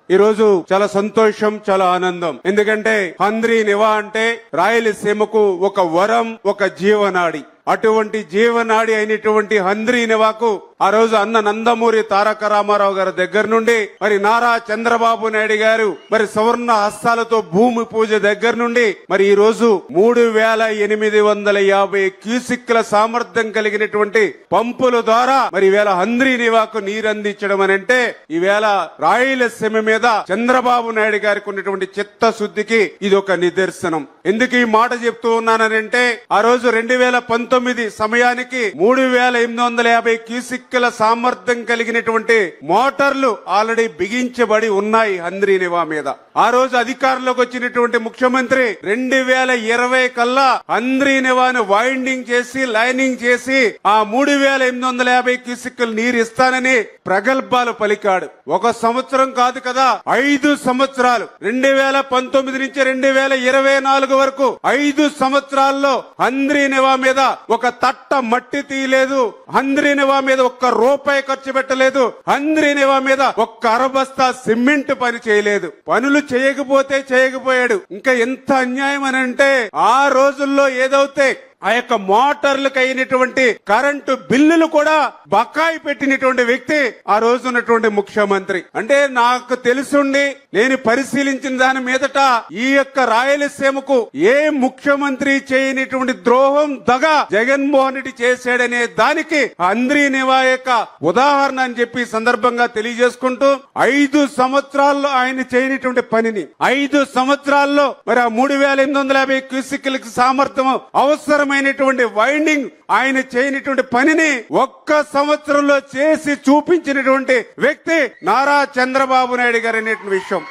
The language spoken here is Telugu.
ఈ రోజు చాలా సంతోషం, చాలా ఆనందం. ఎందుకంటే హంద్రీ నివా అంటే రాయలసీమకు ఒక వరం, ఒక జీవనాడి. అటువంటి జీవనాడి అయినటువంటి హంద్రీ నివాకు ఆ రోజు అన్న నందమూరి తారక రామారావు గారి దగ్గర నుండి మరి నారా చంద్రబాబు నాయుడు గారు మరి సువర్ణ హస్తాలతో భూమి పూజ దగ్గర నుండి మరి ఈ రోజు 3850 క్యూసిక్ల సామర్థ్యం కలిగినటువంటి పంపుల ద్వారా మరి ఈవేళ హంద్రీ నివాకు నీరందించడం అని అంటే ఈవేళ రాయలసీమ మీద చంద్రబాబు నాయుడు గారికి ఉన్నటువంటి చిత్తశుద్ధికి ఇది ఒక నిదర్శనం. ఎందుకు ఈ మాట చెప్తూ ఉన్నానంటే ఆ రోజు 2019 సమయానికి 3850 క్యూసిక్ల సామర్థ్యం కలిగినటువంటి మోటార్లు ఆల్రెడీ బిగించబడి ఉన్నాయి హంద్రీ నివా మీద. ఆ రోజు అధికారంలోకి వచ్చినటువంటి ముఖ్యమంత్రి 2020 కల్లా హంద్రీ నివాను వైండింగ్ చేసి లైనింగ్ చేసి ఆ 3850 క్యూసిక్లు నీరు ఇస్తానని ప్రగల్భాలు పలికాడు. ఒక సంవత్సరం కాదు కదా, 5 సంవత్సరాలు 2019 నుంచి 2024 వరకు 5 సంవత్సరాల్లో హంద్రీ నివా మీద ఒక తట్ట మట్టి తీయలేదు, హంద్రీ నివా మీద ఒక్క రూపాయి ఖర్చు పెట్టలేదు, హంద్రీ నివా మీద ఒక్క అరబస్తా సిమెంట్ పని చేయలేదు. పనులు చేయకపోతే చేయకపోయాడు. ఇంకా ఎంత అన్యాయం అని అంటే ఆ రోజుల్లో ఏదైతే ఆ యొక్క మోటార్లకు అయినటువంటి కరెంటు బిల్లులు కూడా బకాయి పెట్టినటువంటి వ్యక్తి ఆ రోజు ఉన్నటువంటి ముఖ్యమంత్రి. అంటే నాకు తెలుసుండి నేను పరిశీలించిన దాని మీదట ఈ యొక్క రాయలసీమకు ఏ ముఖ్యమంత్రి చేయనటువంటి ద్రోహం దగా జగన్మోహన్ రెడ్డి చేశాడనే దానికి హంద్రీ నివా యొక్క ఉదాహరణ అని చెప్పి సందర్భంగా తెలియజేసుకుంటూ 5 సంవత్సరాల్లో ఆయన చేయనటువంటి పనిని 5 సంవత్సరాల్లో మరి ఆ 3850 క్యూసిక్లకు సామర్థ్యం అవసరమైనటువంటి వైండింగ్ ఆయన చేయనటువంటి పనిని ఒక్క సంవత్సరంలో చేసి చూపించినటువంటి వ్యక్తి నారా చంద్రబాబు నాయుడు గారు అనే విషయం